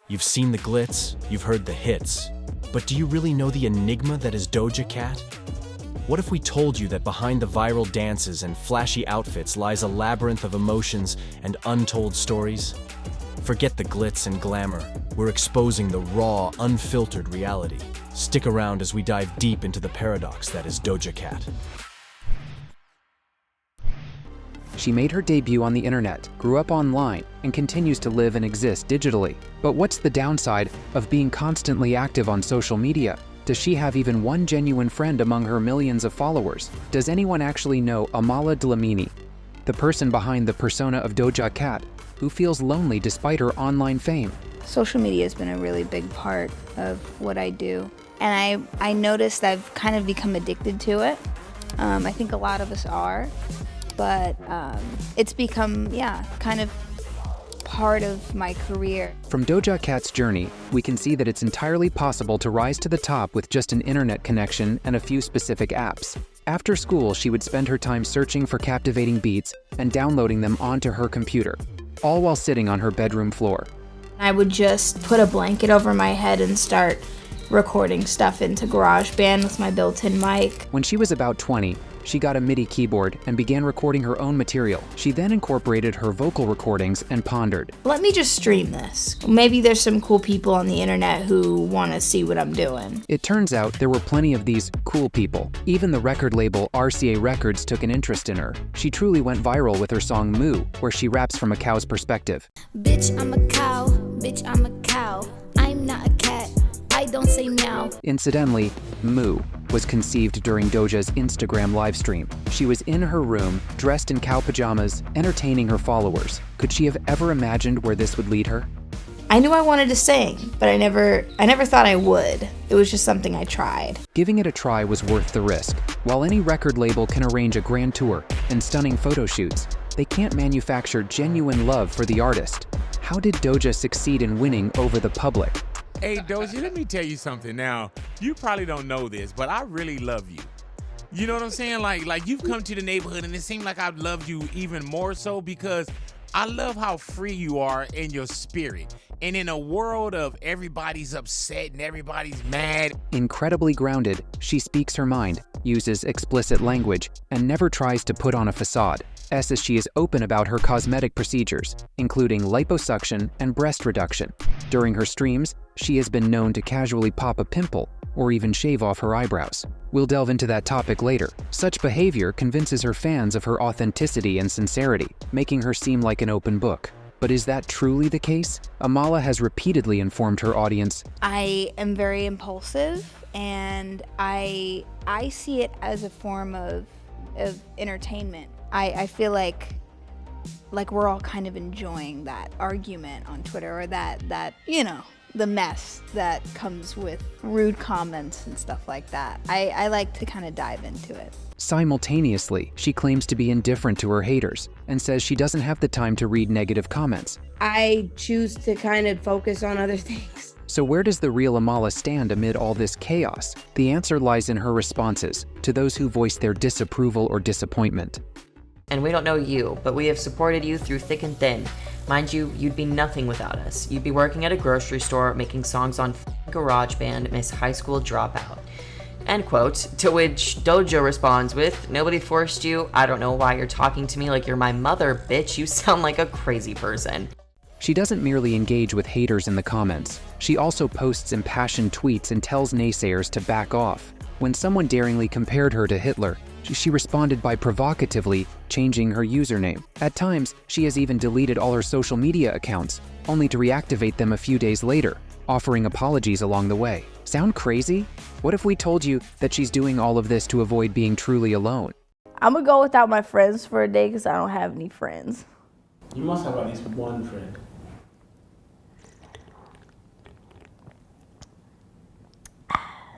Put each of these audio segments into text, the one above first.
You've seen the glitz, you've heard the hits, but do you really know the enigma that is Doja Cat? What if we told you that behind the viral dances and flashy outfits lies a labyrinth of emotions and untold stories? Forget the glitz and glamour. We're exposing the raw, unfiltered reality. Stick around as we dive deep into the paradox that is Doja Cat. She made her debut on the internet, grew up online, and continues to live and exist digitally. But what's the downside of being constantly active on social media? Does she have even one genuine friend among her millions of followers? Does anyone actually know Amala Dlamini, the person behind the persona of Doja Cat, who feels lonely despite her online fame? Social media has been a really big part of what I do. And I noticed I've kind of become addicted to it. I think a lot of us are. But it's become, kind of part of my career. From Doja Cat's journey, we can see that it's entirely possible to rise to the top with just an internet connection and a few specific apps. After school, she would spend her time searching for captivating beats and downloading them onto her computer, all while sitting on her bedroom floor. I would just put a blanket over my head and start recording stuff into GarageBand with my built-in mic. When she was about 20, she got a MIDI keyboard and began recording her own material. She then incorporated her vocal recordings and pondered, Let me just stream this. Maybe there's some cool people on the internet who want to see what I'm doing. It turns out there were plenty of these cool people. Even the record label RCA Records took an interest in her. She truly went viral with her song Moo, where she raps from a cow's perspective. Bitch, I'm a cow. Bitch, I'm a cow. I'm not a cat. I don't say meow. Incidentally, Moo was conceived during Doja's Instagram livestream. She was in her room, dressed in cow pajamas, entertaining her followers. Could she have ever imagined where this would lead her? I knew I wanted to sing, but I never thought I would. It was just something I tried. Giving it a try was worth the risk. While any record label can arrange a grand tour and stunning photo shoots, they can't manufacture genuine love for the artist. How did Doja succeed in winning over the public? Hey, Doja, let me tell you something now. You probably don't know this, but I really love you. You know what I'm saying? Like you've come to the neighborhood, and it seems like I've loved you even more so because I love how free you are in your spirit. And in a world of everybody's upset and everybody's mad. Incredibly grounded, she speaks her mind, uses explicit language, and never tries to put on a facade. As she is open about her cosmetic procedures, including liposuction and breast reduction. During her streams, she has been known to casually pop a pimple or even shave off her eyebrows. We'll delve into that topic later. Such behavior convinces her fans of her authenticity and sincerity, making her seem like an open book. But is that truly the case? Amala has repeatedly informed her audience, I am very impulsive, and I see it as a form of entertainment. I feel like we're all kind of enjoying that argument on Twitter, or that the mess that comes with rude comments and stuff like that. I like to kind of dive into it. Simultaneously, she claims to be indifferent to her haters and says she doesn't have the time to read negative comments. I choose to kind of focus on other things. So where does the real Amala stand amid all this chaos? The answer lies in her responses to those who voice their disapproval or disappointment. And we don't know you, but we have supported you through thick and thin. Mind you, you'd be nothing without us. You'd be working at a grocery store, making songs on GarageBand, Miss High School Dropout. End quote. To which Doja responds with, nobody forced you. I don't know why you're talking to me like you're my mother, bitch. You sound like a crazy person. She doesn't merely engage with haters in the comments. She also posts impassioned tweets and tells naysayers to back off. When someone daringly compared her to Hitler, she responded by provocatively changing her username. At times, she has even deleted all her social media accounts, only to reactivate them a few days later, offering apologies along the way. Sound crazy? What if we told you that she's doing all of this to avoid being truly alone? I'm gonna go without my friends for a day because I don't have any friends. You must have at least one friend.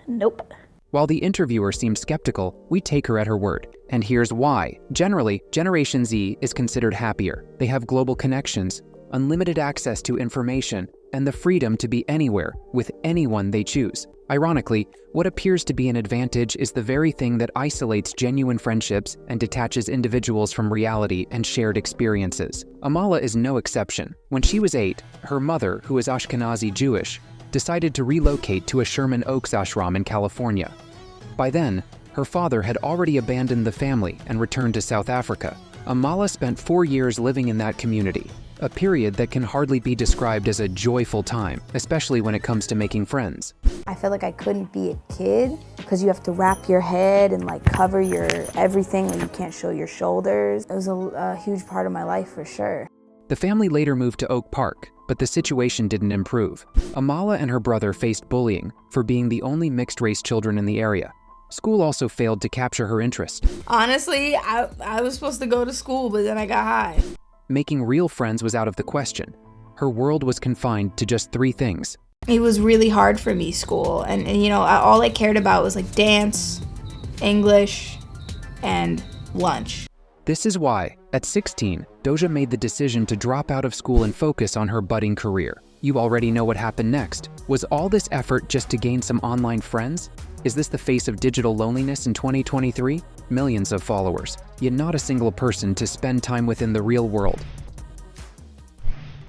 Nope. While the interviewer seemed skeptical, we take her at her word. And here's why. Generally, Generation Z is considered happier. They have global connections, unlimited access to information, and the freedom to be anywhere with anyone they choose. Ironically, what appears to be an advantage is the very thing that isolates genuine friendships and detaches individuals from reality and shared experiences. Amala is no exception. When she was 8, her mother, who is Ashkenazi Jewish, decided to relocate to a Sherman Oaks ashram in California. By then, her father had already abandoned the family and returned to South Africa. Amala spent 4 years living in that community, a period that can hardly be described as a joyful time, especially when it comes to making friends. I feel like I couldn't be a kid because you have to wrap your head and like cover your everything and you can't show your shoulders. It was a huge part of my life for sure. The family later moved to Oak Park, but the situation didn't improve. Amala and her brother faced bullying for being the only mixed-race children in the area. School also failed to capture her interest. Honestly, I was supposed to go to school, but then I got high. Making real friends was out of the question. Her world was confined to just 3 things. It was really hard for me, school. And you know, all I cared about was like dance, English, and lunch. This is why, at 16, Doja made the decision to drop out of school and focus on her budding career. You already know what happened next. Was all this effort just to gain some online friends? Is this the face of digital loneliness in 2023? Millions of followers, yet not a single person to spend time within the real world.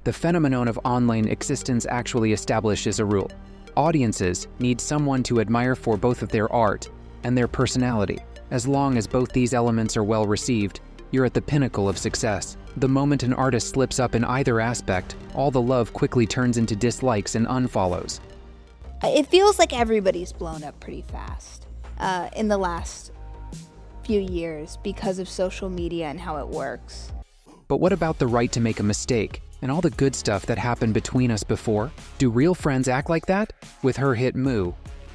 The phenomenon of online existence actually establishes a rule. Audiences need someone to admire for both of their art and their personality. As long as both these elements are well received, you're at the pinnacle of success. The moment an artist slips up in either aspect, all the love quickly turns into dislikes and unfollows. It feels like everybody's blown up pretty fast in the last few years because of social media and how it works. But what about the right to make a mistake and all the good stuff that happened between us before? Do real friends act like that? With her hit Moo,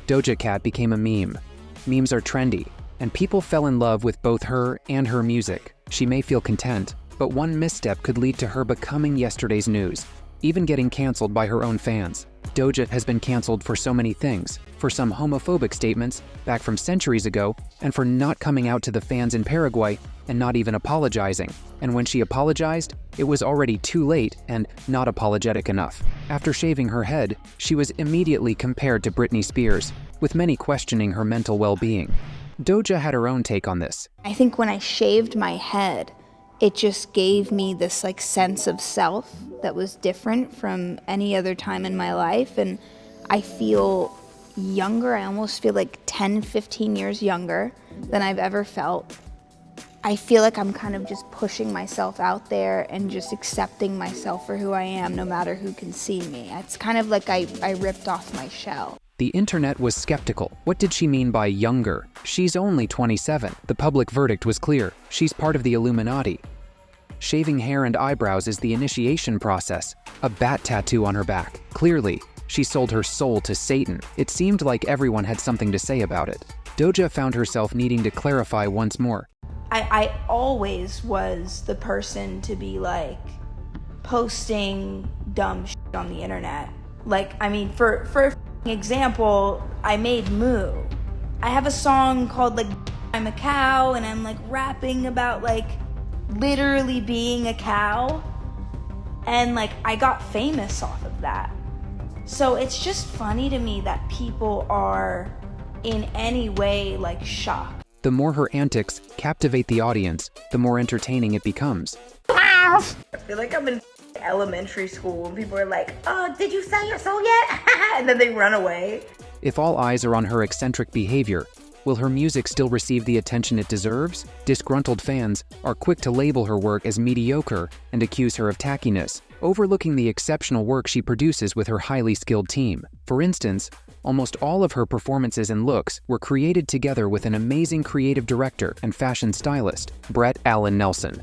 Doja Cat became a meme. Memes are trendy, and people fell in love with both her and her music. She may feel content, but one misstep could lead to her becoming yesterday's news, even getting canceled by her own fans. Doja has been canceled for so many things, for some homophobic statements back from centuries ago, and for not coming out to the fans in Paraguay and not even apologizing. And when she apologized, it was already too late and not apologetic enough. After shaving her head, she was immediately compared to Britney Spears, with many questioning her mental well-being. Doja had her own take on this. I think when I shaved my head, it just gave me this like sense of self that was different from any other time in my life, and I feel younger. I almost feel like 10, 15 years younger than I've ever felt. I feel like I'm kind of just pushing myself out there and just accepting myself for who I am, no matter who can see me. It's kind of like I ripped off my shell. The internet was skeptical. What did she mean by younger? She's only 27. The public verdict was clear. She's part of the Illuminati. Shaving hair and eyebrows is the initiation process. A bat tattoo on her back. Clearly, she sold her soul to Satan. It seemed like everyone had something to say about it. Doja found herself needing to clarify once more. I always was the person to be like posting dumb shit on the internet. Like, I mean, for example, I made Moo. I have a song called like I'm a Cow, and I'm like rapping about like literally being a cow, and like I got famous off of that. So it's just funny to me that people are in any way like shocked. The more her antics captivate the audience, the more entertaining it becomes. I feel like I'm in elementary school and people are like, oh, did you sing your song yet? And then they run away. If all eyes are on her eccentric behavior, will her music still receive the attention it deserves? Disgruntled fans are quick to label her work as mediocre and accuse her of tackiness, overlooking the exceptional work she produces with her highly skilled team. For instance, almost all of her performances and looks were created together with an amazing creative director and fashion stylist, Brett Allen Nelson.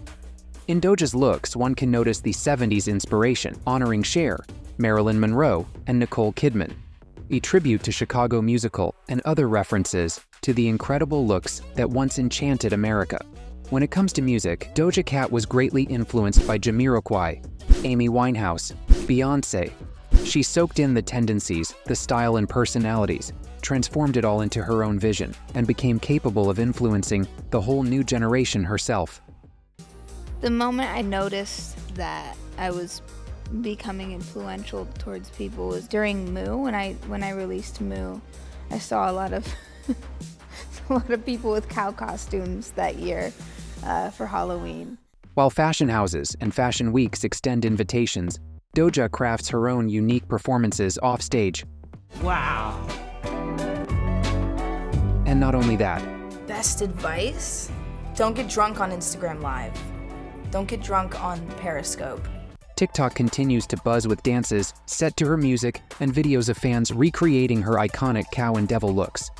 In Doja's looks, one can notice the 70s inspiration, honoring Cher, Marilyn Monroe, and Nicole Kidman, a tribute to Chicago musical and other references to the incredible looks that once enchanted America. When it comes to music, Doja Cat was greatly influenced by Jamiroquai, Amy Winehouse, Beyoncé. She soaked in the tendencies, the style and personalities, transformed it all into her own vision, and became capable of influencing the whole new generation herself. The moment I noticed that I was becoming influential towards people was during Moo. When I released Moo, I saw a lot of a lot of people with cow costumes that year for Halloween. While fashion houses and fashion weeks extend invitations, Doja crafts her own unique performances offstage. Wow. And not only that, Best advice? Don't get drunk on Instagram Live. Don't get drunk on Periscope. TikTok continues to buzz with dances set to her music and videos of fans recreating her iconic cow and devil looks.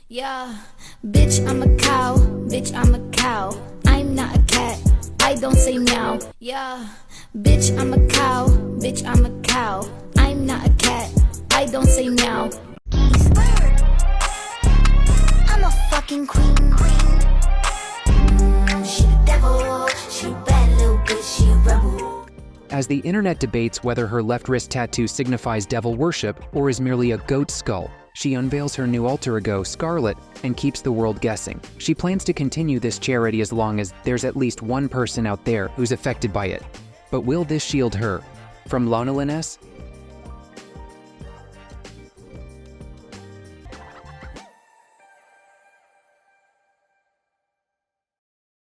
Yeah, bitch, I'm a cow. Bitch, I'm a cow. I'm not a cat. I don't say meow. Yeah, bitch, I'm a cow. Bitch, I'm a cow. I'm not a cat. I don't say meow. I'm a fucking queen. She the devil. She a bad little bitch. She a rebel. As the internet debates whether her left wrist tattoo signifies devil worship or is merely a goat skull, she unveils her new alter ego, Scarlet, and keeps the world guessing. She plans to continue this charity as long as there's at least one person out there who's affected by it. But will this shield her from loneliness